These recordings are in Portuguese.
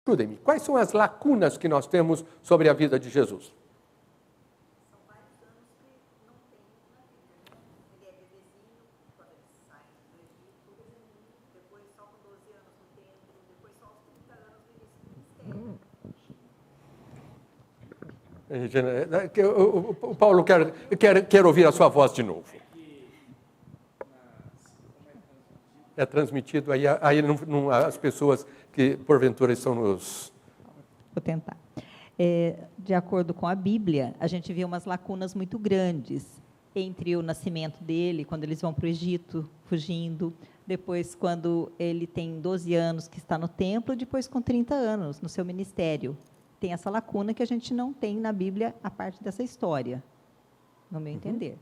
Ajudem-me. Quais são as lacunas que nós temos sobre a vida de Jesus? São vários anos que não tem na Bíblia, né? Ele é bebezinho, quando eles saem do Egito, depois só com 12 anos no templo, depois só aos 30 anos no início do ministério. O Paulo quer ouvir a sua voz de novo. É transmitido, aí as pessoas que porventura estão nos... Vou tentar. De acordo com a Bíblia, a gente vê umas lacunas muito grandes entre o nascimento dele, quando eles vão para o Egito, fugindo, depois quando ele tem 12 anos, que está no templo, depois com 30 anos, no seu ministério. Tem essa lacuna que a gente não tem na Bíblia, a parte dessa história, no meu entender.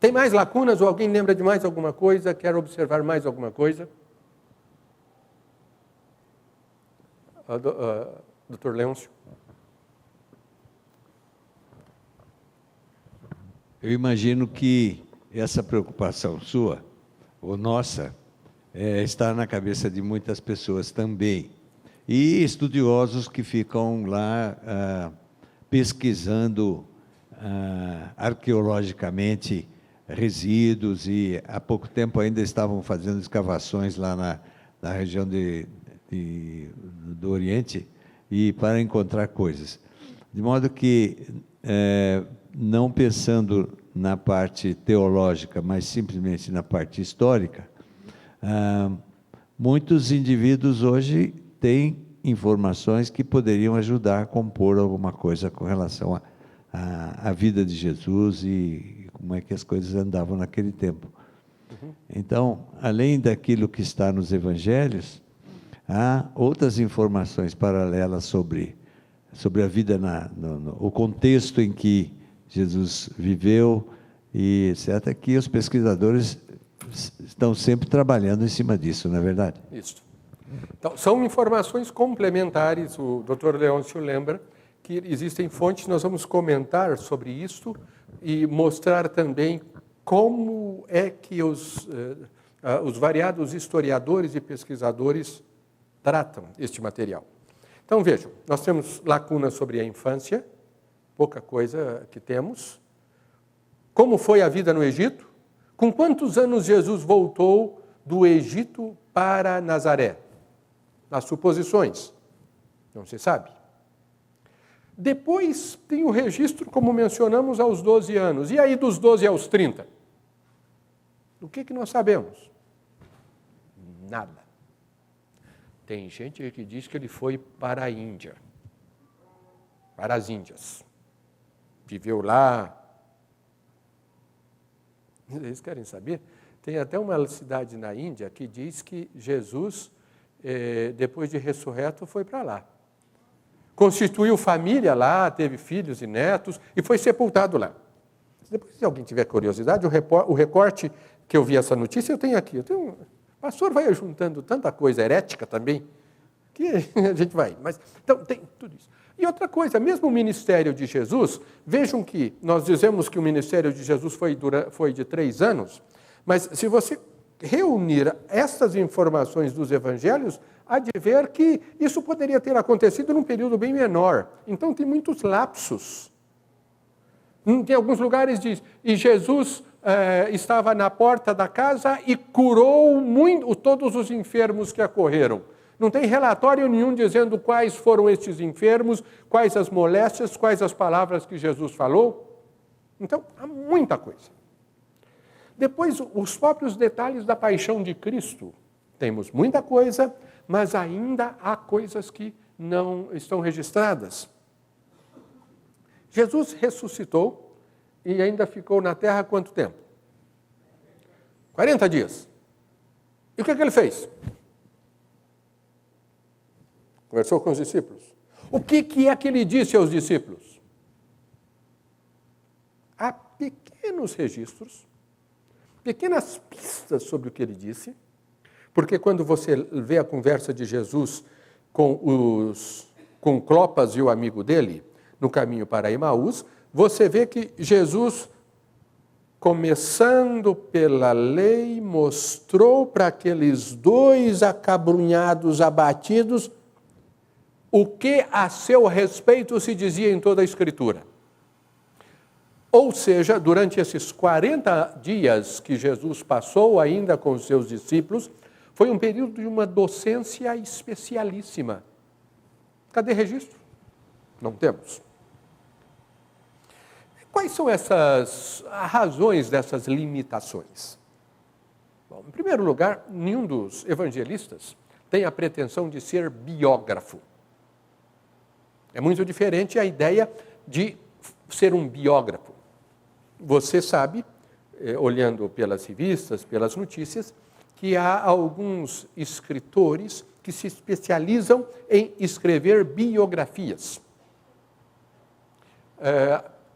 Tem mais lacunas ou alguém lembra de mais alguma coisa? Quer observar mais alguma coisa? Dr. Leôncio? Eu imagino que essa preocupação sua, ou nossa, está na cabeça de muitas pessoas também. E estudiosos que ficam lá pesquisando arqueologicamente resíduos, e há pouco tempo ainda estavam fazendo escavações lá na região do Oriente, e para encontrar coisas. De modo que, não pensando na parte teológica, mas simplesmente na parte histórica, muitos indivíduos hoje têm informações que poderiam ajudar a compor alguma coisa com relação à vida de Jesus e como é que as coisas andavam naquele tempo. Então, além daquilo que está nos evangelhos, há outras informações paralelas sobre a vida, o contexto em que Jesus viveu, e etc., que os pesquisadores estão sempre trabalhando em cima disso, não é verdade? Isso. Então, são informações complementares. O Dr. Leôncio lembra que existem fontes, nós vamos comentar sobre isso e mostrar também como é que os variados historiadores e pesquisadores tratam este material. Então, vejam, nós temos lacunas sobre a infância, pouca coisa que temos. Como foi a vida no Egito? Com quantos anos Jesus voltou do Egito para Nazaré? Nas suposições, não se sabe. Depois tem o registro, como mencionamos, aos 12 anos. E aí dos 12 aos 30? O que nós sabemos? Nada. Tem gente que diz que ele foi para a Índia, para as Índias. Viveu lá. Vocês querem saber? Tem até uma cidade na Índia que diz que Jesus, depois de ressurreto, foi para lá. Constituiu família lá, teve filhos e netos e foi sepultado lá. Depois, se alguém tiver curiosidade, o recorte que eu vi essa notícia, eu tenho aqui. O pastor vai juntando tanta coisa herética também, que a gente vai. Mas, então, tem tudo isso. E outra coisa, mesmo o ministério de Jesus, vejam que nós dizemos que o ministério de Jesus foi de 3 anos, mas se você reunir essas informações dos evangelhos, há de ver que isso poderia ter acontecido num período bem menor. Então, tem muitos lapsos. Em alguns lugares diz, e Jesus estava na porta da casa e curou todos os enfermos que acorreram. Não tem relatório nenhum dizendo quais foram estes enfermos, quais as moléstias, quais as palavras que Jesus falou. Então, há muita coisa. Depois, os próprios detalhes da paixão de Cristo. Temos muita coisa, mas ainda há coisas que não estão registradas. Jesus ressuscitou e ainda ficou na terra quanto tempo? 40 dias. E o que ele fez? Conversou com os discípulos. O que é que ele disse aos discípulos? Há pequenos registros, pequenas pistas sobre o que ele disse, porque quando você vê a conversa de Jesus com Clopas e o amigo dele, no caminho para Emaús, você vê que Jesus, começando pela lei, mostrou para aqueles 2 acabrunhados, abatidos, o que a seu respeito se dizia em toda a Escritura. Ou seja, durante esses 40 dias que Jesus passou ainda com os seus discípulos, foi um período de uma docência especialíssima. Cadê registro? Não temos. Quais são essas razões dessas limitações? Bom, em primeiro lugar, nenhum dos evangelistas tem a pretensão de ser biógrafo. É muito diferente a ideia de ser um biógrafo. Você sabe, olhando pelas revistas, pelas notícias, que há alguns escritores que se especializam em escrever biografias.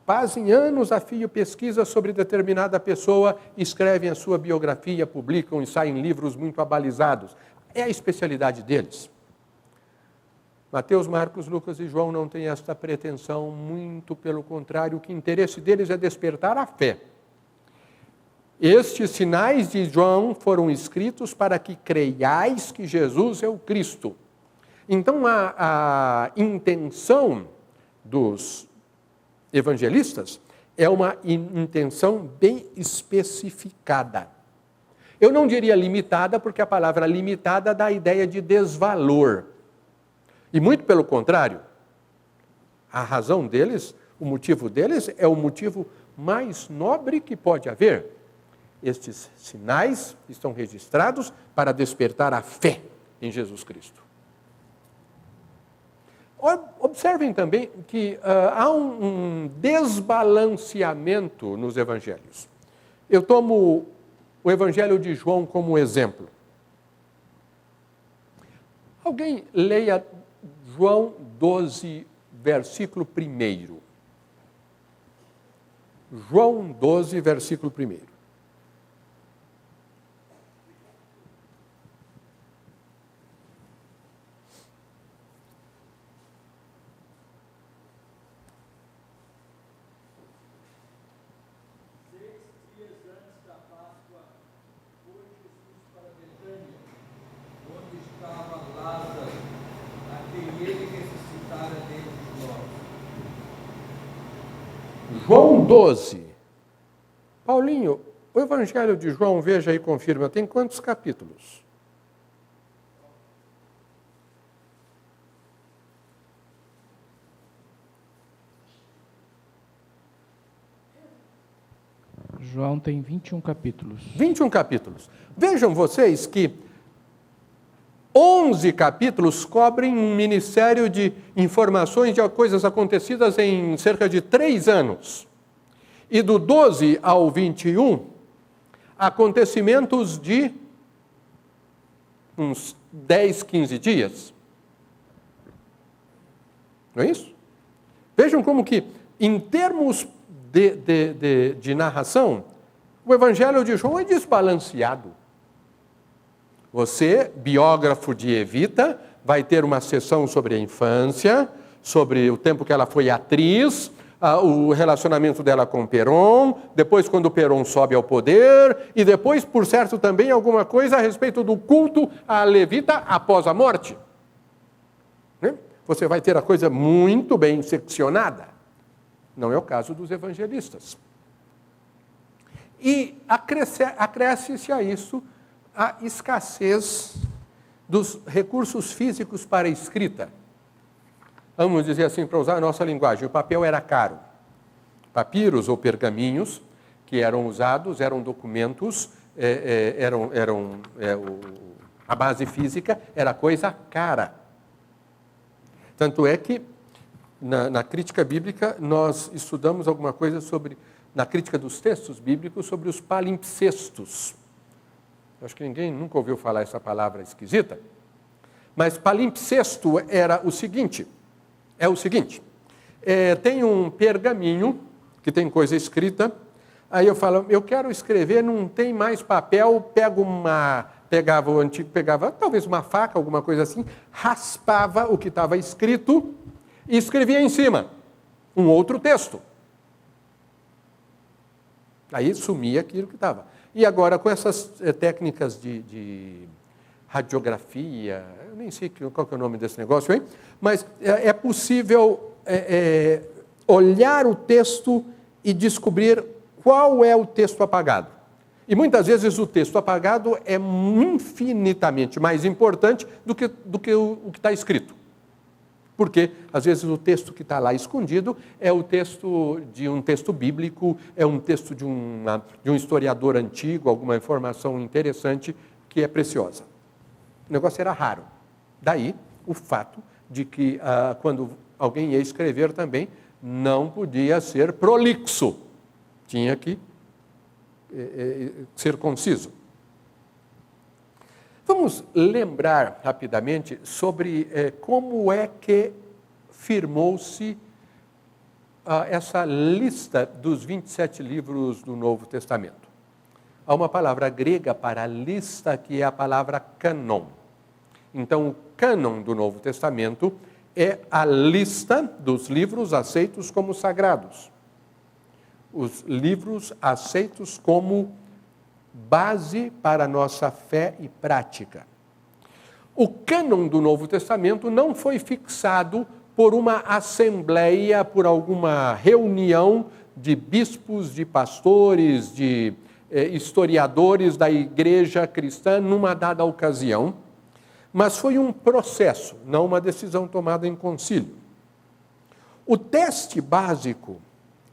Passam anos a fio pesquisa sobre determinada pessoa, escrevem a sua biografia, publicam e saem livros muito abalizados. É a especialidade deles. Mateus, Marcos, Lucas e João não têm esta pretensão, muito pelo contrário, o que interesse deles é despertar a fé. Estes sinais de João foram escritos para que creiais que Jesus é o Cristo. Então, a intenção dos evangelistas é uma intenção bem especificada. Eu não diria limitada, porque a palavra limitada dá a ideia de desvalor. E muito pelo contrário, a razão deles, o motivo deles é o motivo mais nobre que pode haver. Estes sinais estão registrados para despertar a fé em Jesus Cristo. Observem também que há um desbalanceamento nos evangelhos. Eu tomo o evangelho de João como exemplo. Alguém leia João 12, versículo 1. João 12, versículo 1. João 12. Paulinho, o Evangelho de João, veja aí, confirma, tem quantos capítulos? João tem 21 capítulos. 21 capítulos. Vejam vocês que 11 capítulos cobrem um ministério de informações de coisas acontecidas em cerca de 3 anos. E do 12 ao 21, acontecimentos de uns 10, 15 dias. Não é isso? Vejam como que, em termos de narração, o Evangelho de João é desbalanceado. Você, biógrafo de Evita, vai ter uma sessão sobre a infância, sobre o tempo que ela foi atriz, o relacionamento dela com Perón, depois quando Perón sobe ao poder, e depois, por certo, também alguma coisa a respeito do culto à levita após a morte. Você vai ter a coisa muito bem seccionada. Não é o caso dos evangelistas. E acresce-se a isso a escassez dos recursos físicos para a escrita. Vamos dizer assim, para usar a nossa linguagem, o papel era caro. Papiros ou pergaminhos que eram usados, eram documentos, a base física era coisa cara. Tanto é que, na crítica bíblica, nós estudamos alguma coisa sobre, na crítica dos textos bíblicos, sobre os palimpsestos. Acho que ninguém nunca ouviu falar essa palavra esquisita. Mas palimpsesto era o seguinte, tem um pergaminho que tem coisa escrita, aí eu falo, eu quero escrever, não tem mais papel, pegava talvez uma faca, alguma coisa assim, raspava o que estava escrito e escrevia em cima um outro texto. Aí sumia aquilo que estava. E agora, com essas técnicas de radiografia, eu nem sei qual que é o nome desse negócio, hein? Mas é possível olhar o texto e descobrir qual é o texto apagado. E muitas vezes o texto apagado é infinitamente mais importante do que o que está escrito. Porque, às vezes, o texto que está lá escondido é o texto de um texto bíblico, é um texto de um historiador antigo, alguma informação interessante que é preciosa. O negócio era raro. Daí, o fato de que, quando alguém ia escrever também, não podia ser prolixo. Tinha que ser conciso. Vamos lembrar rapidamente sobre como é que firmou-se essa lista dos 27 livros do Novo Testamento. Há uma palavra grega para lista que é a palavra cânon. Então, o cânon do Novo Testamento é a lista dos livros aceitos como sagrados. Os livros aceitos como base para a nossa fé e prática. O cânon do Novo Testamento não foi fixado por uma assembleia, por alguma reunião de bispos, de pastores, de historiadores da igreja cristã numa dada ocasião, mas foi um processo, não uma decisão tomada em concílio. O teste básico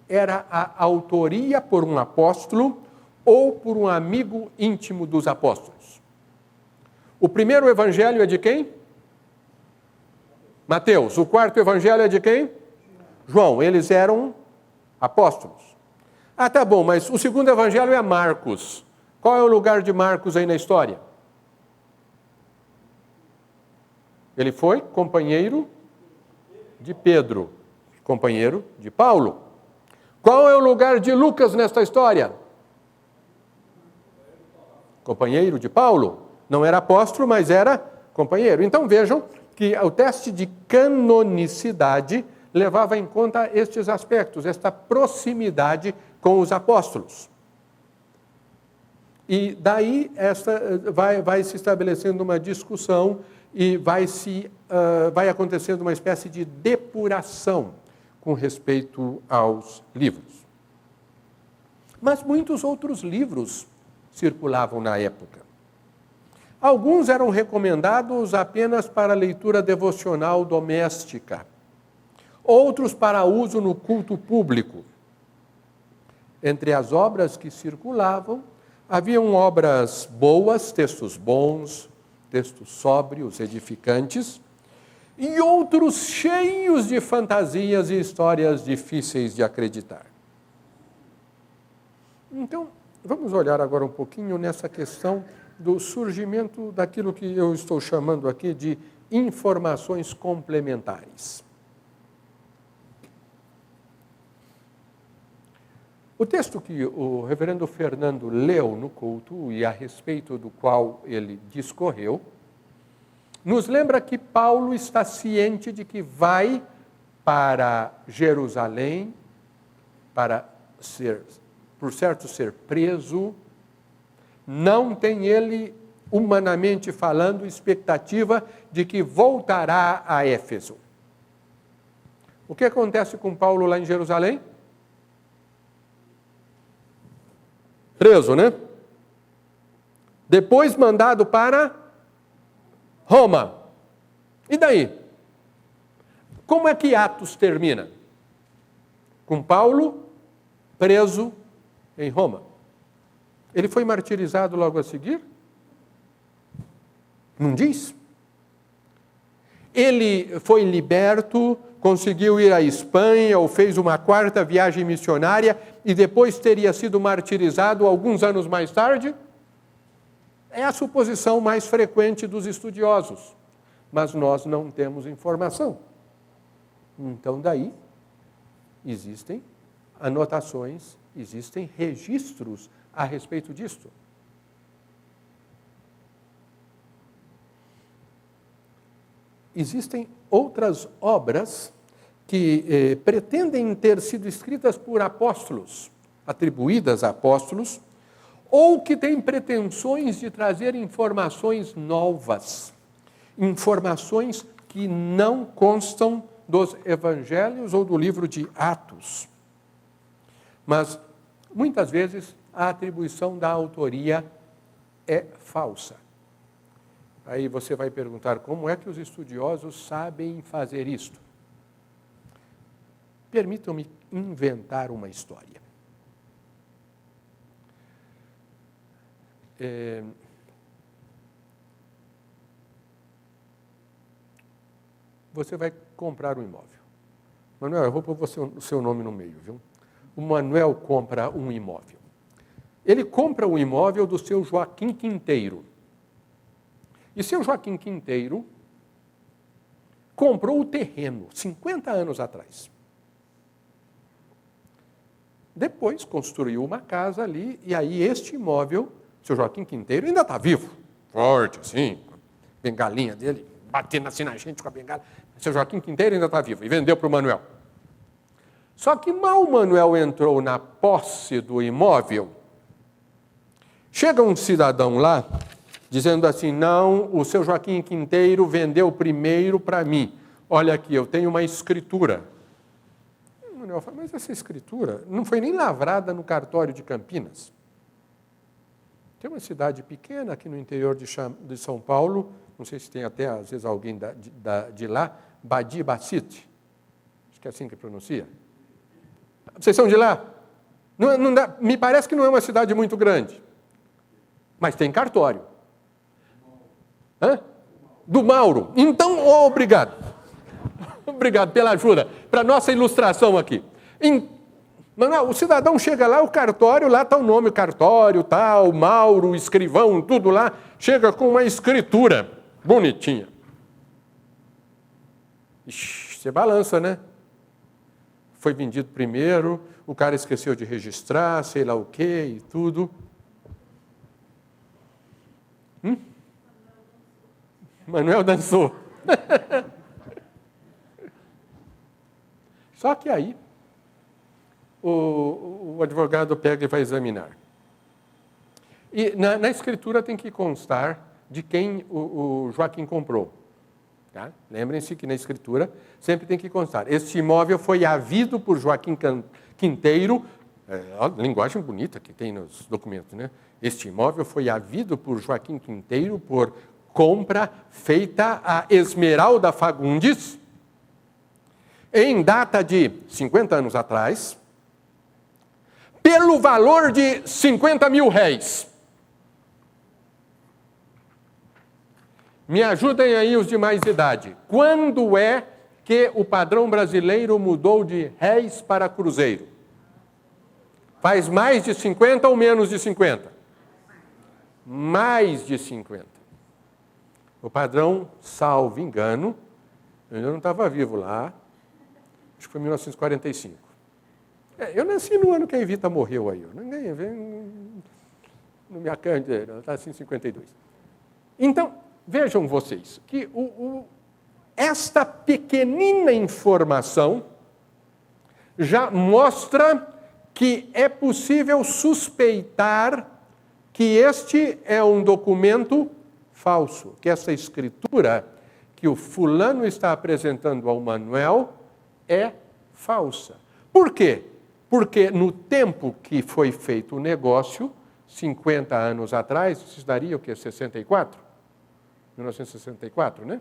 era a autoria por um apóstolo ou por um amigo íntimo dos apóstolos. O primeiro evangelho é de quem? Mateus. O quarto evangelho é de quem? João. Eles eram apóstolos. Ah, tá bom, mas o segundo evangelho é Marcos. Qual é o lugar de Marcos aí na história? Ele foi companheiro de Pedro, companheiro de Paulo. Qual é o lugar de Lucas nesta história? Companheiro de Paulo. Não era apóstolo, mas era companheiro. Então vejam que o teste de canonicidade levava em conta estes aspectos, esta proximidade com os apóstolos. E daí vai se estabelecendo uma discussão e vai acontecendo uma espécie de depuração com respeito aos livros. Mas muitos outros livros circulavam na época. Alguns eram recomendados apenas para leitura devocional doméstica, outros para uso no culto público. Entre as obras que circulavam, haviam obras boas, textos bons, textos sóbrios, edificantes, e outros cheios de fantasias e histórias difíceis de acreditar. Então, vamos olhar agora um pouquinho nessa questão do surgimento daquilo que eu estou chamando aqui de informações complementares. O texto que o reverendo Fernando leu no culto e a respeito do qual ele discorreu, nos lembra que Paulo está ciente de que vai para Jerusalém para por certo, ser preso. Não tem ele, humanamente falando, expectativa de que voltará a Éfeso. O que acontece com Paulo lá em Jerusalém? Preso, né? Depois mandado para Roma. E daí? Como é que Atos termina? Com Paulo preso em Roma. Ele foi martirizado logo a seguir? Não diz? Ele foi liberto, conseguiu ir à Espanha ou fez uma quarta viagem missionária e depois teria sido martirizado alguns anos mais tarde? É a suposição mais frequente dos estudiosos, mas nós não temos informação. Então, daí, existem anotações, existem registros a respeito disto. Existem outras obras que pretendem ter sido escritas por apóstolos, atribuídas a apóstolos, ou que tem pretensões de trazer informações novas, informações que não constam dos evangelhos ou do livro de Atos. Mas, muitas vezes, a atribuição da autoria é falsa. Aí você vai perguntar, como é que os estudiosos sabem fazer isto? Permitam-me inventar uma história. Você vai comprar um imóvel. Manuel, eu vou pôr o seu nome no meio, viu? O Manuel compra um imóvel. Ele compra o imóvel do seu Joaquim Quinteiro. E seu Joaquim Quinteiro comprou o terreno 50 anos atrás. Depois construiu uma casa ali, e aí este imóvel, seu Joaquim Quinteiro, ainda está vivo. Forte, assim, com a bengalinha dele, batendo assim na gente com a bengala. Seu Joaquim Quinteiro ainda está vivo, e vendeu para o Manuel. Só que mal o Manuel entrou na posse do imóvel, chega um cidadão lá, dizendo assim, não, o seu Joaquim Quinteiro vendeu primeiro para mim. Olha aqui, eu tenho uma escritura. O Manuel fala, mas essa escritura não foi nem lavrada no cartório de Campinas. Tem uma cidade pequena aqui no interior de São Paulo, não sei se tem até, às vezes, alguém de lá, Badi Bacite. Acho que é assim que pronuncia. Vocês são de lá? Não dá, me parece que não é uma cidade muito grande. Mas tem cartório. Hã? Do Mauro. Então, obrigado. Obrigado pela ajuda. Para nossa ilustração aqui. Manuel, o cidadão chega lá, o cartório, lá está o nome, o cartório, tal, Mauro, o escrivão, tudo lá. Chega com uma escritura bonitinha. Ixi, você balança, né? Foi vendido primeiro, o cara esqueceu de registrar, sei lá o quê e tudo. Manuel dançou. Só que aí, o advogado pega e vai examinar. E na escritura tem que constar de quem o Joaquim comprou. Tá? Lembrem-se que na escritura sempre tem que constar. Este imóvel foi havido por Joaquim Quinteiro, linguagem bonita que tem nos documentos, né? Este imóvel foi havido por Joaquim Quinteiro por compra feita a Esmeralda Fagundes, em data de 50 anos atrás, pelo valor de R$50 mil. Me ajudem aí os de mais idade. Quando é que o padrão brasileiro mudou de réis para cruzeiro? Faz mais de 50 ou menos de 50? Mais de 50. O padrão, salvo engano, eu ainda não estava vivo lá, acho que foi 1945. Eu nasci no ano que a Evita morreu aí. Ninguém não me acande, ela está assim em 52. Então, vejam vocês, que esta pequenina informação já mostra que é possível suspeitar que este é um documento falso, que essa escritura que o fulano está apresentando ao Manuel é falsa. Por quê? Porque no tempo que foi feito o negócio, 50 anos atrás, isso daria o quê? 64? 1964, né?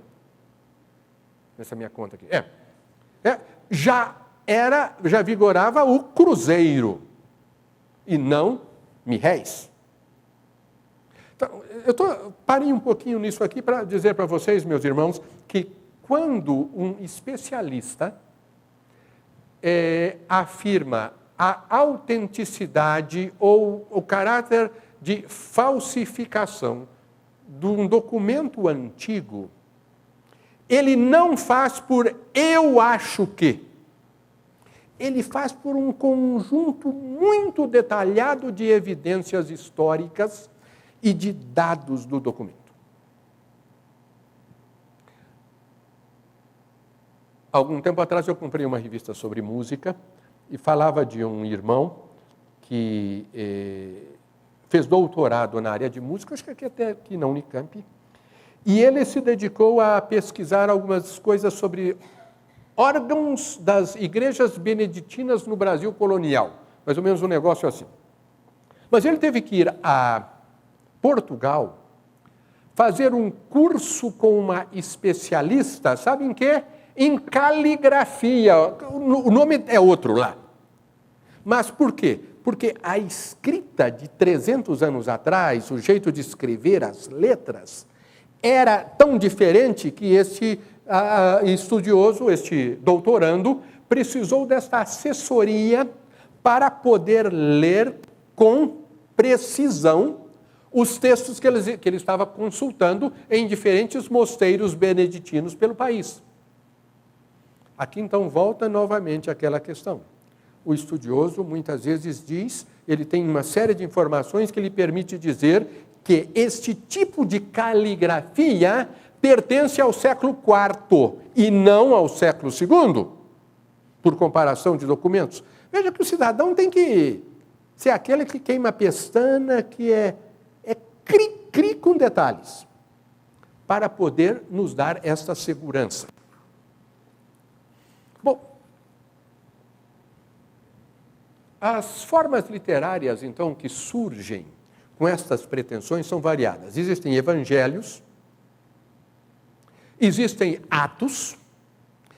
Nessa minha conta aqui. Já vigorava o cruzeiro e não mil-réis. Então, parei um pouquinho nisso aqui para dizer para vocês, meus irmãos, que quando um especialista afirma a autenticidade ou o caráter de falsificação de um documento antigo, ele não faz por eu acho que. Ele faz por um conjunto muito detalhado de evidências históricas e de dados do documento. Algum tempo atrás eu comprei uma revista sobre música e falava de um irmão que fez doutorado na área de música, acho que até aqui na Unicamp, e ele se dedicou a pesquisar algumas coisas sobre órgãos das igrejas beneditinas no Brasil colonial, mais ou menos um negócio assim. Mas ele teve que ir a Portugal fazer um curso com uma especialista, sabe em quê? Em caligrafia. O nome é outro lá. Mas por quê? Porque a escrita de 300 anos atrás, o jeito de escrever as letras, era tão diferente que este estudioso, este doutorando, precisou desta assessoria para poder ler com precisão os textos que ele estava consultando em diferentes mosteiros beneditinos pelo país. Aqui, então, volta novamente aquela questão. O estudioso, muitas vezes, diz, ele tem uma série de informações que lhe permite dizer que este tipo de caligrafia pertence ao século IV e não ao século II, por comparação de documentos. Veja que o cidadão tem que ser aquele que queima a pestana, que é cri-cri com detalhes, para poder nos dar esta segurança. Bom, as formas literárias, então, que surgem com estas pretensões são variadas. Existem evangelhos, existem atos,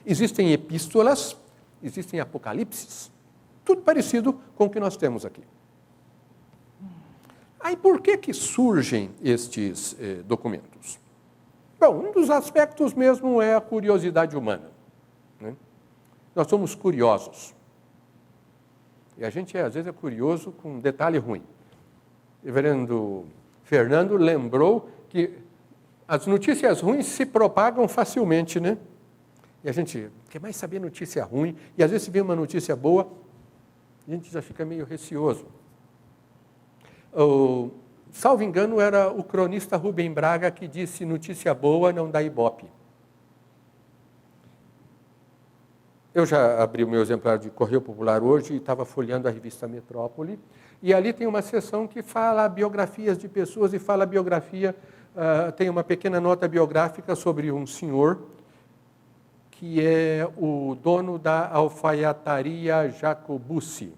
existem epístolas, existem apocalipses, tudo parecido com o que nós temos aqui. Aí por que surgem estes documentos? Bom, um dos aspectos mesmo é a curiosidade humana, né? Nós somos curiosos. E a gente, às vezes, é curioso com um detalhe ruim. O reverendo Fernando lembrou que as notícias ruins se propagam facilmente, né? E a gente quer mais saber notícia ruim, e às vezes se vê uma notícia boa, a gente já fica meio receoso. Salvo engano, era o cronista Rubem Braga que disse: notícia boa não dá ibope. Eu já abri o meu exemplar de Correio Popular hoje e estava folheando a revista Metrópole, e ali tem uma seção que fala biografias de pessoas e fala biografia, tem uma pequena nota biográfica sobre um senhor que é o dono da alfaiataria Jacobussi.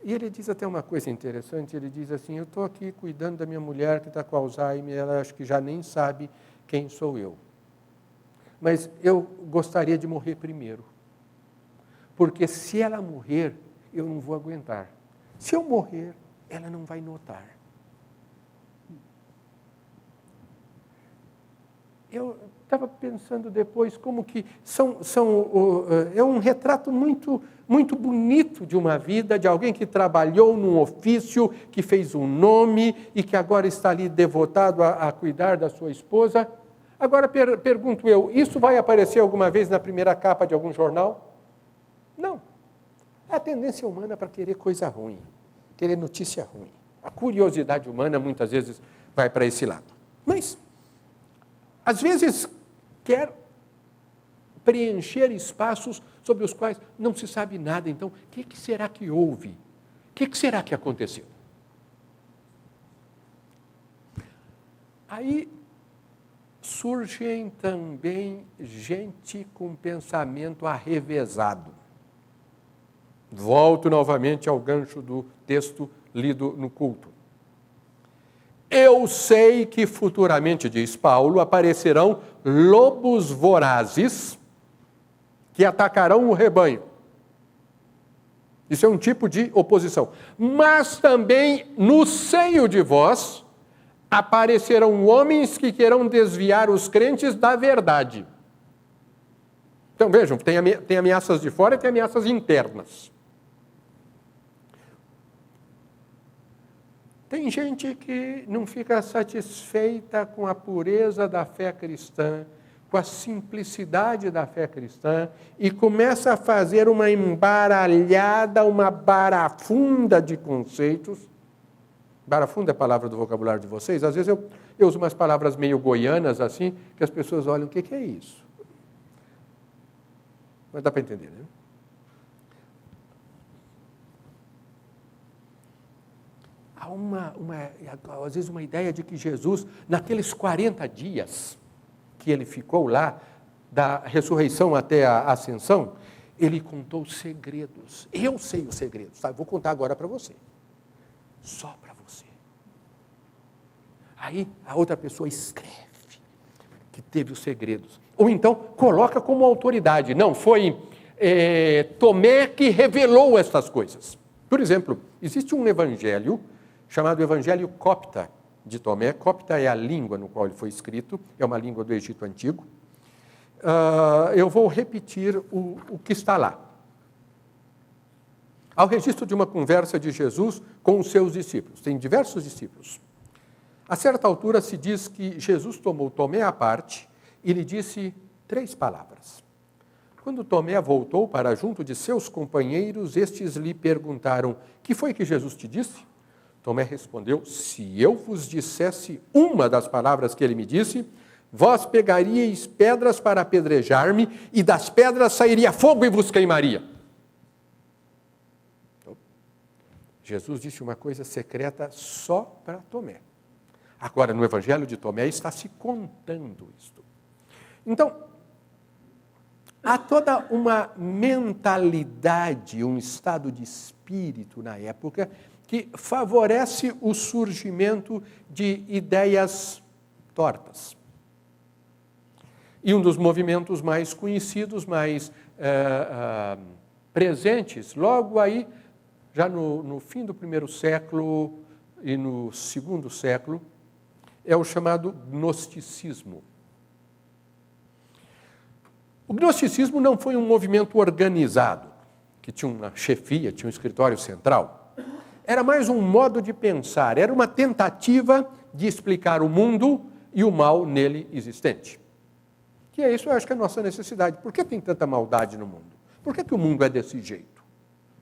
E ele diz até uma coisa interessante, ele diz assim: eu estou aqui cuidando da minha mulher que está com Alzheimer, ela acho que já nem sabe quem sou eu. Mas eu gostaria de morrer primeiro, porque se ela morrer, eu não vou aguentar. Se eu morrer, ela não vai notar. Eu estava pensando depois como que é um retrato muito, muito bonito de uma vida, de alguém que trabalhou num ofício, que fez um nome e que agora está ali devotado a cuidar da sua esposa. Agora pergunto eu, isso vai aparecer alguma vez na primeira capa de algum jornal? Não. É a tendência humana para querer coisa ruim, querer notícia ruim. A curiosidade humana muitas vezes vai para esse lado. Mas, às vezes, quer preencher espaços sobre os quais não se sabe nada. Então, o que será que houve? O que será que aconteceu? Aí surgem também gente com pensamento arrevezado. Volto novamente ao gancho do texto lido no culto. Eu sei que futuramente, diz Paulo, aparecerão lobos vorazes que atacarão o rebanho. Isso é um tipo de oposição. Mas também no seio de vós aparecerão homens que querão desviar os crentes da verdade. Então vejam, tem ameaças de fora e tem ameaças internas. Tem gente que não fica satisfeita com a pureza da fé cristã, com a simplicidade da fé cristã, e começa a fazer uma embaralhada, uma barafunda de conceitos. Barafunda é a palavra do vocabulário de vocês? Às vezes eu uso umas palavras meio goianas assim, que as pessoas olham, o que é isso? Mas dá para entender, né? há às vezes uma ideia de que Jesus, naqueles 40 dias que ele ficou lá, da ressurreição até a ascensão, ele contou segredos. Eu sei os segredos, tá? Vou contar agora para você. Só para você. Aí a outra pessoa escreve que teve os segredos. Ou então coloca como autoridade. Não, foi Tomé que revelou estas coisas. Por exemplo, existe um evangelho chamado Evangelho Copta de Tomé. Copta é a língua no qual ele foi escrito, é uma língua do Egito Antigo. Eu vou repetir o que está lá. Há o registro de uma conversa de Jesus com os seus discípulos. Tem diversos discípulos. A certa altura se diz que Jesus tomou Tomé à parte e lhe disse 3 palavras. Quando Tomé voltou para junto de seus companheiros, estes lhe perguntaram: que foi que Jesus te disse? Tomé respondeu: se eu vos dissesse uma das palavras que ele me disse, vós pegaríeis pedras para apedrejar-me, e das pedras sairia fogo e vos queimaria. Então, Jesus disse uma coisa secreta só para Tomé. Agora, no Evangelho de Tomé, está se contando isto. Então, há toda uma mentalidade, um estado de espírito na época que favorece o surgimento de ideias tortas. E um dos movimentos mais conhecidos, mais presentes, logo aí, já no fim do 1º século e no 2º século, é o chamado gnosticismo. O gnosticismo não foi um movimento organizado, que tinha uma chefia, tinha um escritório central. Era mais um modo de pensar, era uma tentativa de explicar o mundo e o mal nele existente. Que é isso, eu acho que é a nossa necessidade. Por que tem tanta maldade no mundo? Por que o mundo é desse jeito?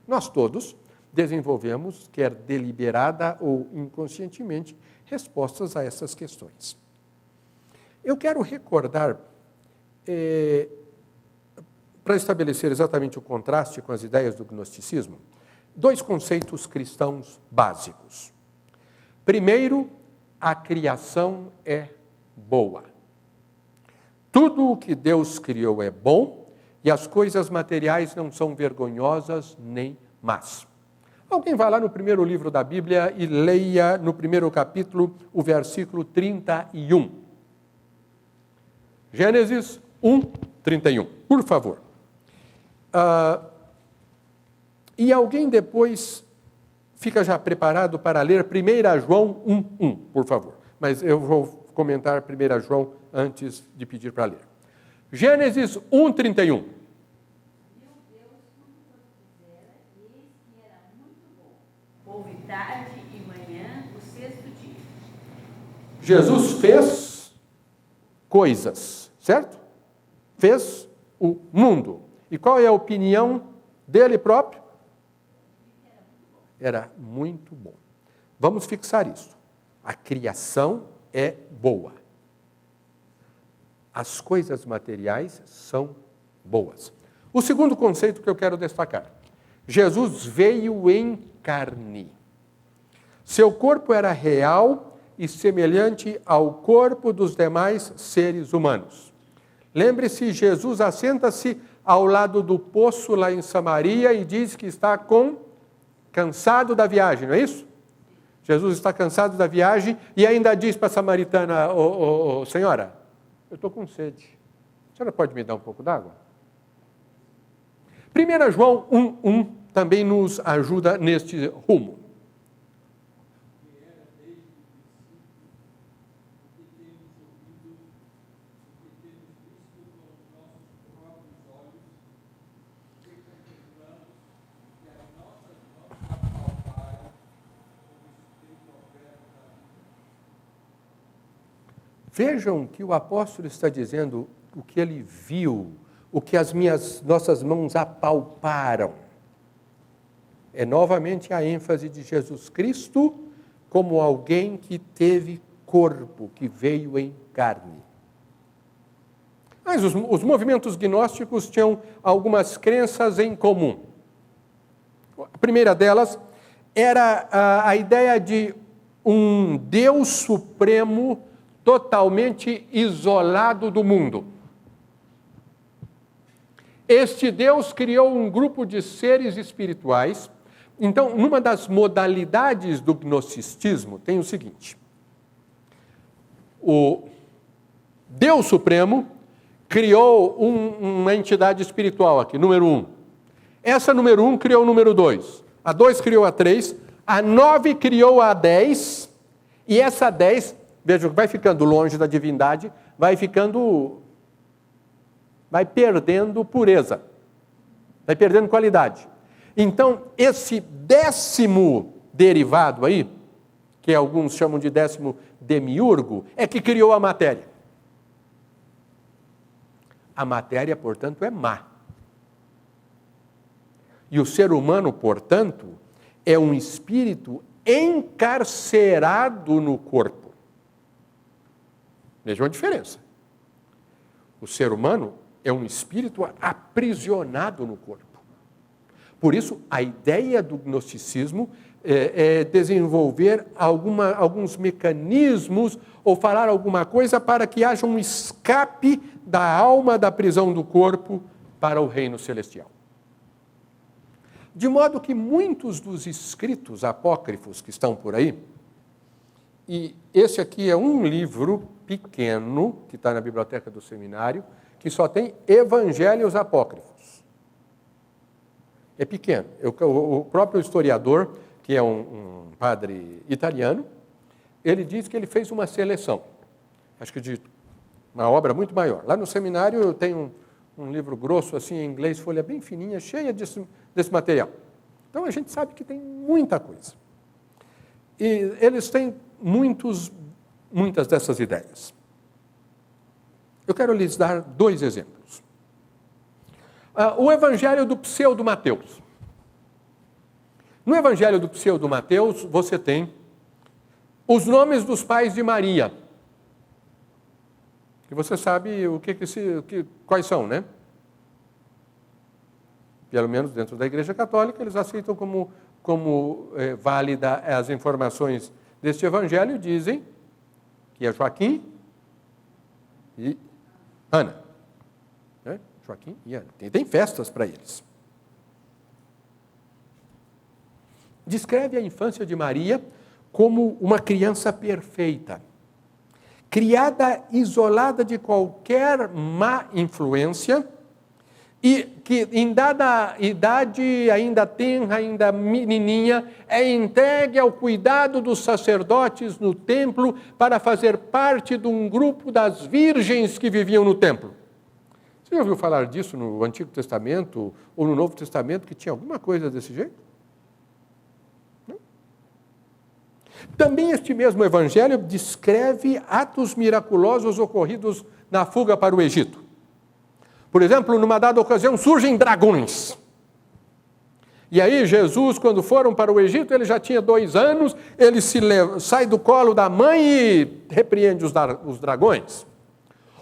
Nós todos desenvolvemos, quer deliberada ou inconscientemente, respostas a essas questões. Eu quero recordar, para estabelecer exatamente o contraste com as ideias do gnosticismo, 2 conceitos cristãos básicos. Primeiro, a criação é boa. Tudo o que Deus criou é bom e as coisas materiais não são vergonhosas nem más. Alguém vai lá no primeiro livro da Bíblia e leia no 1º capítulo o versículo 31. Gênesis 1, 31. Por favor. E alguém depois fica já preparado para ler 1 João 1, 1, por favor. Mas eu vou comentar 1 João antes de pedir para ler. Gênesis 1, 31. Houve tarde e manhã, o 6º dia. Jesus fez coisas, certo? Fez o mundo. E qual é a opinião dele próprio? Era muito bom. Vamos fixar isso. A criação é boa. As coisas materiais são boas. O segundo conceito que eu quero destacar. Jesus veio em carne. Seu corpo era real e semelhante ao corpo dos demais seres humanos. Lembre-se, Jesus assenta-se ao lado do poço lá em Samaria e diz que está cansado da viagem, não é isso? Jesus está cansado da viagem e ainda diz para a samaritana: senhora, eu estou com sede. A senhora pode me dar um pouco d'água? 1 João 1,1 também nos ajuda neste rumo. Vejam que o apóstolo está dizendo o que ele viu, o que as nossas mãos apalparam. É novamente a ênfase de Jesus Cristo como alguém que teve corpo, que veio em carne. Mas os movimentos gnósticos tinham algumas crenças em comum. A primeira delas era a ideia de um Deus supremo totalmente isolado do mundo. Este Deus criou um grupo de seres espirituais. Então, numa das modalidades do gnosticismo, tem o seguinte: o Deus Supremo criou uma entidade espiritual aqui, número 1. Essa número 1 criou o número 2. A 2 criou a 3. A 9 criou a 10. E essa 10, veja, vai ficando longe da divindade, vai perdendo pureza, vai perdendo qualidade. Então, esse 10º derivado aí, que alguns chamam de 10º demiurgo, é que criou a matéria. A matéria, portanto, é má. E o ser humano, portanto, é um espírito encarcerado no corpo. Vejam a diferença. O ser humano é um espírito aprisionado no corpo. Por isso, a ideia do gnosticismo é desenvolver alguns mecanismos ou falar alguma coisa para que haja um escape da alma da prisão do corpo para o reino celestial. De modo que muitos dos escritos apócrifos que estão por aí, e esse aqui é um livro pequeno, que está na biblioteca do seminário, que só tem evangelhos apócrifos. É pequeno. O próprio historiador, que é um padre italiano, ele diz que ele fez uma seleção, acho que de uma obra muito maior. Lá no seminário eu tenho um livro grosso, assim, em inglês, folha bem fininha, cheia desse material. Então a gente sabe que tem muita coisa. E eles têm muitas dessas ideias. Eu quero lhes dar 2 exemplos. O Evangelho do Pseudo-Mateus. No Evangelho do Pseudo-Mateus, você tem os nomes dos pais de Maria. E você sabe quais são, né? Pelo menos dentro da Igreja Católica, eles aceitam como válida as informações deste Evangelho, dizem que é Joaquim e Ana. Né? Joaquim e Ana. Tem festas para eles. Descreve a infância de Maria como uma criança perfeita, criada isolada de qualquer má influência e que, em dada idade, ainda tenra, ainda menininha, é entregue ao cuidado dos sacerdotes no templo para fazer parte de um grupo das virgens que viviam no templo. Você já ouviu falar disso no Antigo Testamento ou no Novo Testamento, que tinha alguma coisa desse jeito? Não? Também este mesmo Evangelho descreve atos miraculosos ocorridos na fuga para o Egito. Por exemplo, numa dada ocasião, surgem dragões. E aí Jesus, quando foram para o Egito, ele já tinha 2 anos, ele sai do colo da mãe e repreende os dragões.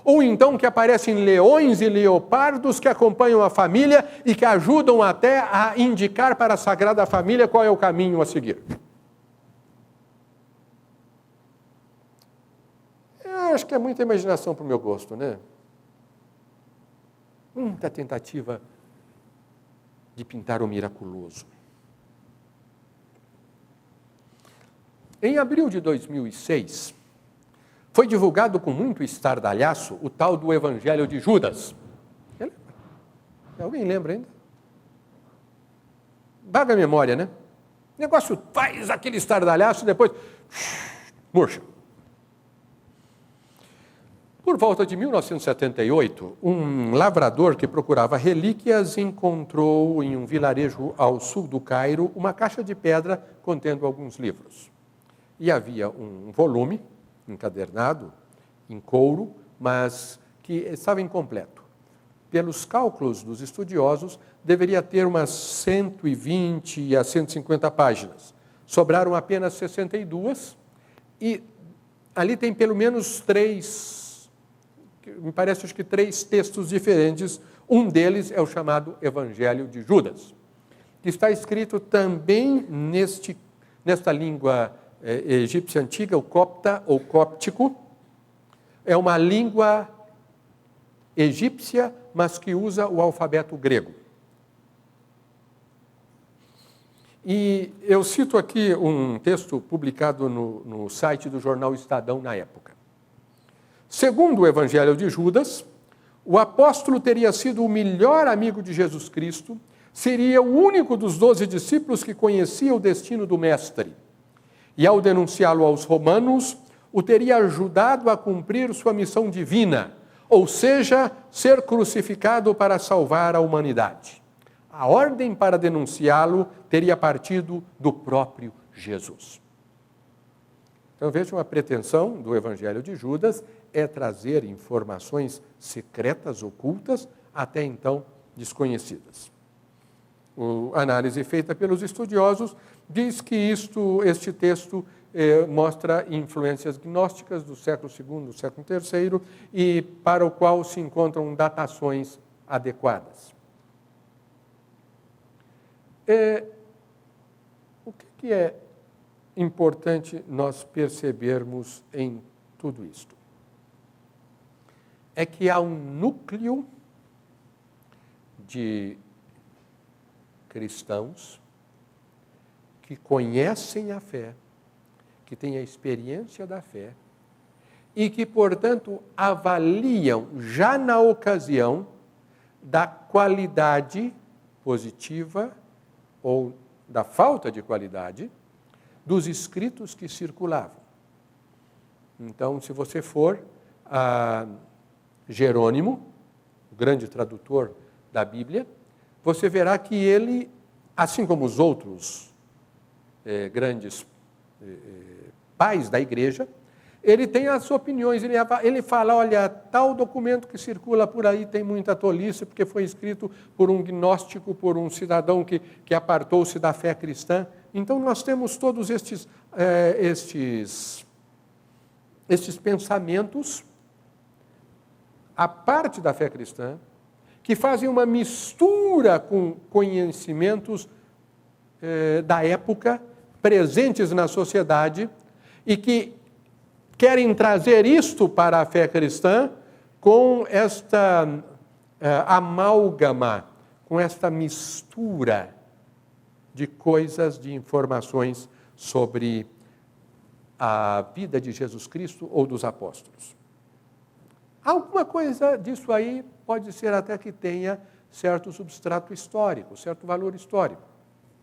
Ou então que aparecem leões e leopardos que acompanham a família e que ajudam até a indicar para a Sagrada Família qual é o caminho a seguir. Eu acho que é muita imaginação para o meu gosto, né? Muita tentativa de pintar o miraculoso. Em abril de 2006, foi divulgado com muito estardalhaço o tal do Evangelho de Judas. Alguém lembra ainda? Vaga a memória, né? O negócio faz aquele estardalhaço e depois murcha. Por volta de 1978, um lavrador que procurava relíquias encontrou em um vilarejo ao sul do Cairo uma caixa de pedra contendo alguns livros. E havia um volume encadernado, em couro, mas que estava incompleto. Pelos cálculos dos estudiosos, deveria ter umas 120 a 150 páginas. Sobraram apenas 62 e ali tem pelo menos 3, me parece acho que 3 textos diferentes. Um deles é o chamado Evangelho de Judas. que está escrito também nesta língua egípcia antiga, o copta ou cóptico. É uma língua egípcia, mas que usa o alfabeto grego. E eu cito aqui um texto publicado no site do jornal Estadão na época. Segundo o Evangelho de Judas, o apóstolo teria sido o melhor amigo de Jesus Cristo, seria o único dos 12 discípulos que conhecia o destino do Mestre. E ao denunciá-lo aos romanos, o teria ajudado a cumprir sua missão divina, ou seja, ser crucificado para salvar a humanidade. A ordem para denunciá-lo teria partido do próprio Jesus. Então, veja, uma pretensão do Evangelho de Judas é trazer informações secretas, ocultas, até então desconhecidas. A análise feita pelos estudiosos diz que este texto mostra influências gnósticas do século II, do século III, e para o qual se encontram datações adequadas. O que é importante nós percebermos em tudo isto? É que há um núcleo de cristãos que conhecem a fé, que têm a experiência da fé e que, portanto, avaliam já na ocasião da qualidade positiva ou da falta de qualidade dos escritos que circulavam. Então, se você for a Jerônimo, o grande tradutor da Bíblia, você verá que ele, assim como os outros grandes pais da igreja, ele tem as opiniões, ele fala, olha, tal documento que circula por aí tem muita tolice, porque foi escrito por um gnóstico, por um cidadão que apartou-se da fé cristã. Então, nós temos todos estes pensamentos, a parte da fé cristã, que fazem uma mistura com conhecimentos da época, presentes na sociedade, e que querem trazer isto para a fé cristã com esta amálgama, com esta mistura de coisas, de informações sobre a vida de Jesus Cristo ou dos apóstolos. Alguma coisa disso aí pode ser até que tenha certo substrato histórico, certo valor histórico.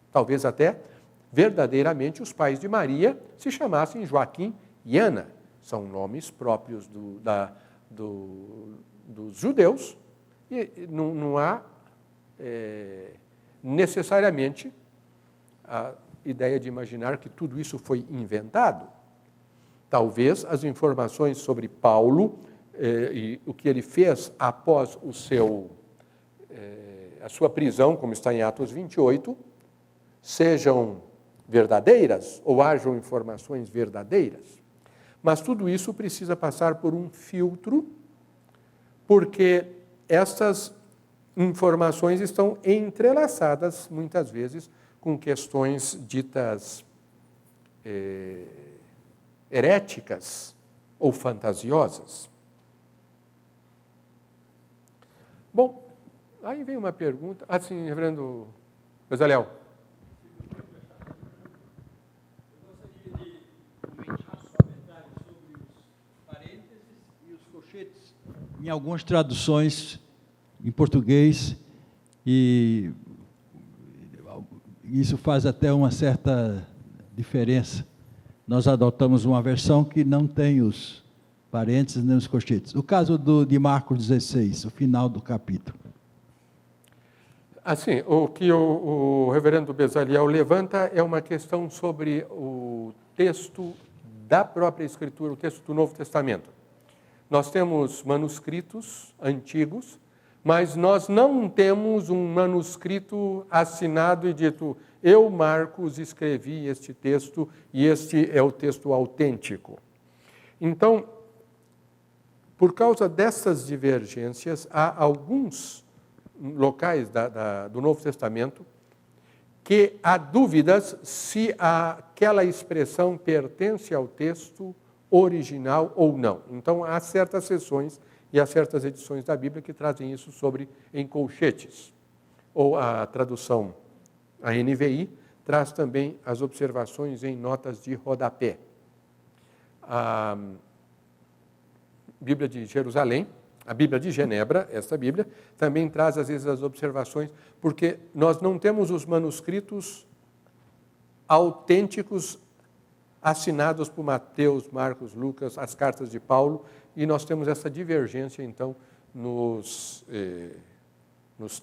Talvez até, verdadeiramente, os pais de Maria se chamassem Joaquim e Ana. São nomes próprios dos judeus e não há necessariamente a ideia de imaginar que tudo isso foi inventado. Talvez as informações sobre Paulo e o que ele fez após a sua prisão, como está em Atos 28, sejam verdadeiras ou hajam informações verdadeiras. Mas tudo isso precisa passar por um filtro, porque essas informações estão entrelaçadas, muitas vezes, com questões ditas heréticas ou fantasiosas. Bom, aí vem uma pergunta. Sim, reverendo Bezalel. Em algumas traduções em português, e isso faz até uma certa diferença. Nós adotamos uma versão que não tem os parênteses nem os colchetes. O caso de Marcos 16, o final do capítulo. Assim, o que o reverendo Bezaliel levanta é uma questão sobre o texto da própria Escritura, o texto do Novo Testamento. Nós temos manuscritos antigos, mas nós não temos um manuscrito assinado e dito, eu, Marcos, escrevi este texto e este é o texto autêntico. Então, por causa dessas divergências, há alguns locais do Novo Testamento que há dúvidas se aquela expressão pertence ao texto original ou não. Então, há certas seções e há certas edições da Bíblia que trazem isso em colchetes. Ou a tradução, a NVI, traz também as observações em notas de rodapé. A Bíblia de Jerusalém, a Bíblia de Genebra, essa Bíblia, também traz às vezes as observações, porque nós não temos os manuscritos autênticos assinados por Mateus, Marcos, Lucas, as cartas de Paulo, e nós temos essa divergência, então, nos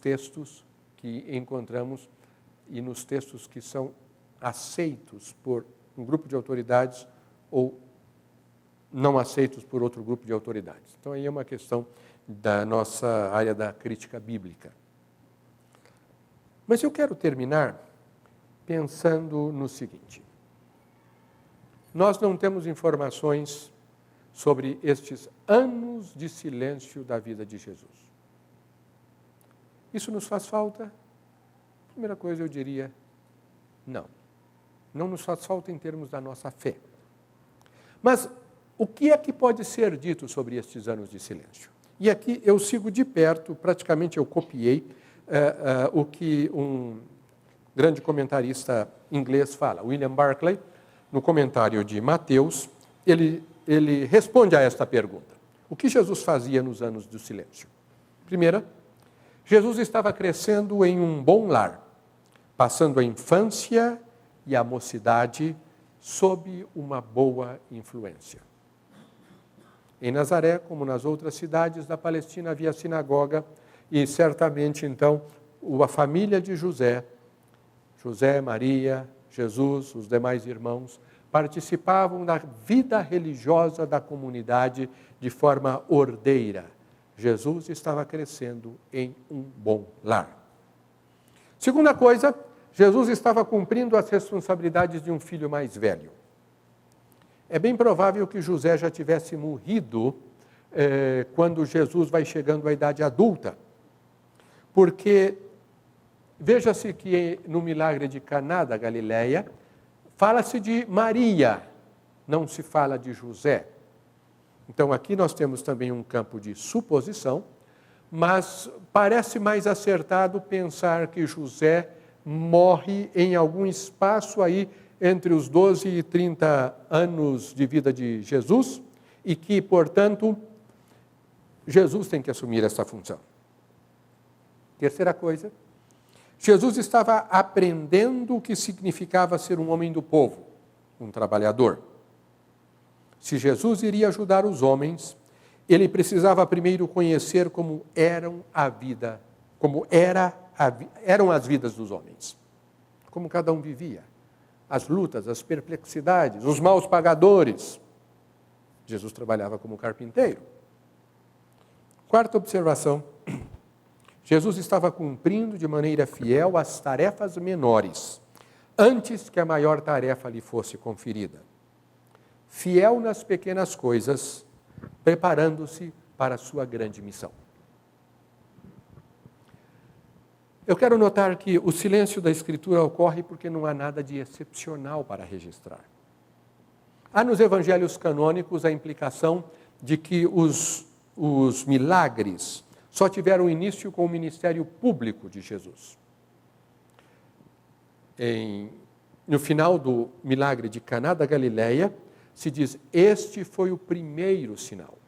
textos que encontramos e nos textos que são aceitos por um grupo de autoridades ou não aceitos por outro grupo de autoridades. Então, aí é uma questão da nossa área da crítica bíblica. Mas eu quero terminar pensando no seguinte. Nós não temos informações sobre estes anos de silêncio da vida de Jesus. Isso nos faz falta? Primeira coisa, eu diria, não. Não nos faz falta em termos da nossa fé. Mas o que é que pode ser dito sobre estes anos de silêncio? E aqui eu sigo de perto, praticamente eu copiei o que um grande comentarista inglês fala, William Barclay, no comentário de Mateus, ele responde a esta pergunta. O que Jesus fazia nos anos do silêncio? Primeira, Jesus estava crescendo em um bom lar, passando a infância e a mocidade sob uma boa influência. Em Nazaré, como nas outras cidades da Palestina, havia sinagoga e certamente, então, a família de José, Maria, Jesus, os demais irmãos, participavam da vida religiosa da comunidade de forma ordeira. Jesus estava crescendo em um bom lar. Segunda coisa, Jesus estava cumprindo as responsabilidades de um filho mais velho. É bem provável que José já tivesse morrido quando Jesus vai chegando à idade adulta. Porque, veja-se que no milagre de Caná da Galileia, fala-se de Maria, não se fala de José. Então, aqui nós temos também um campo de suposição, mas parece mais acertado pensar que José morre em algum espaço aí entre os 12 e 30 anos de vida de Jesus e que, portanto, Jesus tem que assumir essa função. Terceira coisa, Jesus estava aprendendo o que significava ser um homem do povo, um trabalhador. Se Jesus iria ajudar os homens, ele precisava primeiro conhecer como eram as vidas dos homens, como cada um vivia, as lutas, as perplexidades, os maus pagadores. Jesus trabalhava como carpinteiro. Quarta observação, Jesus estava cumprindo de maneira fiel as tarefas menores, antes que a maior tarefa lhe fosse conferida. Fiel nas pequenas coisas, preparando-se para a sua grande missão. Eu quero notar que o silêncio da Escritura ocorre porque não há nada de excepcional para registrar. Há nos evangelhos canônicos a implicação de que os milagres só tiveram início com o ministério público de Jesus. No final do milagre de Caná da Galileia, se diz, este foi o primeiro sinal.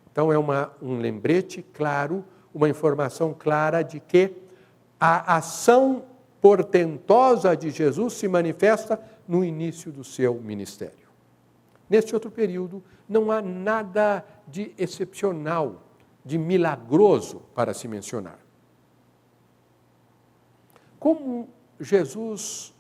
Então é um lembrete claro, uma informação clara de que a ação portentosa de Jesus se manifesta no início do seu ministério. Neste outro período, não há nada de excepcional, de milagroso para se mencionar. Como Jesus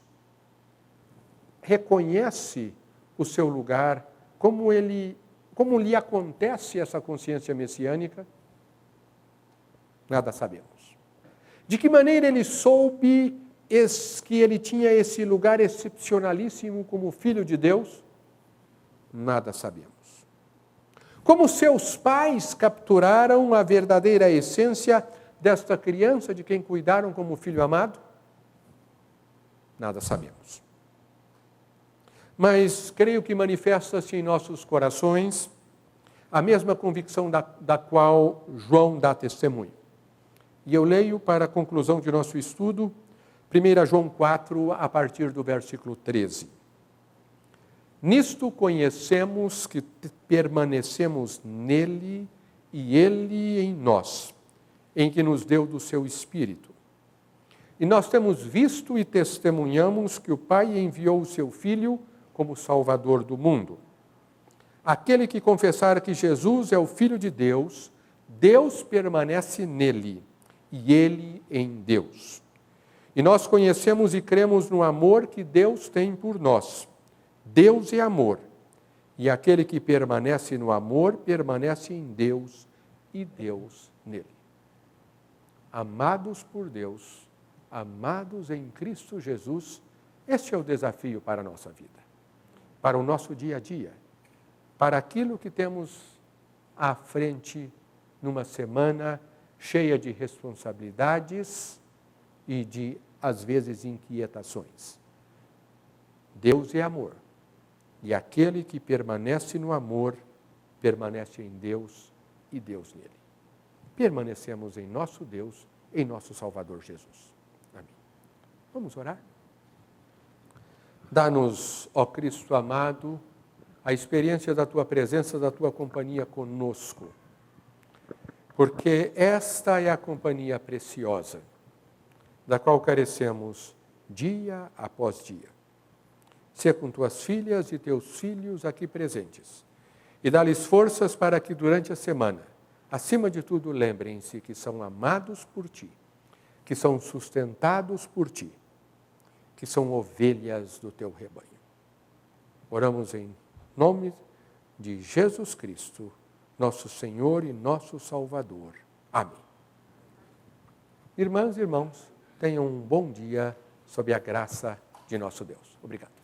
reconhece o seu lugar, como lhe acontece essa consciência messiânica, nada sabemos. De que maneira ele soube que ele tinha esse lugar excepcionalíssimo como Filho de Deus? Nada sabemos. Como seus pais capturaram a verdadeira essência desta criança de quem cuidaram como filho amado? nada sabemos. Mas creio que manifesta-se em nossos corações a mesma convicção da qual João dá testemunho. E eu leio para a conclusão de nosso estudo, 1 João 4, a partir do versículo 13. Nisto conhecemos que permanecemos nele e ele em nós, em que nos deu do seu Espírito. E nós temos visto e testemunhamos que o Pai enviou o seu Filho como Salvador do mundo. Aquele que confessar que Jesus é o Filho de Deus, Deus permanece nele e ele em Deus. E nós conhecemos e cremos no amor que Deus tem por nós. Deus é amor, e aquele que permanece no amor, permanece em Deus e Deus nele. Amados por Deus, amados em Cristo Jesus, este é o desafio para a nossa vida, para o nosso dia a dia, para aquilo que temos à frente numa semana cheia de responsabilidades e de, às vezes, inquietações. Deus é amor. E aquele que permanece no amor, permanece em Deus e Deus nele. Permanecemos em nosso Deus, em nosso Salvador Jesus. Amém. Vamos orar? Dá-nos, ó Cristo amado, a experiência da Tua presença, da Tua companhia conosco. Porque esta é a companhia preciosa, da qual carecemos dia após dia. Sê com tuas filhas e teus filhos aqui presentes e dá-lhes forças para que durante a semana, acima de tudo, lembrem-se que são amados por Ti, que são sustentados por Ti, que são ovelhas do Teu rebanho. Oramos em nome de Jesus Cristo, nosso Senhor e nosso Salvador. Amém. Irmãs e irmãos, tenham um bom dia sob a graça de nosso Deus. Obrigado.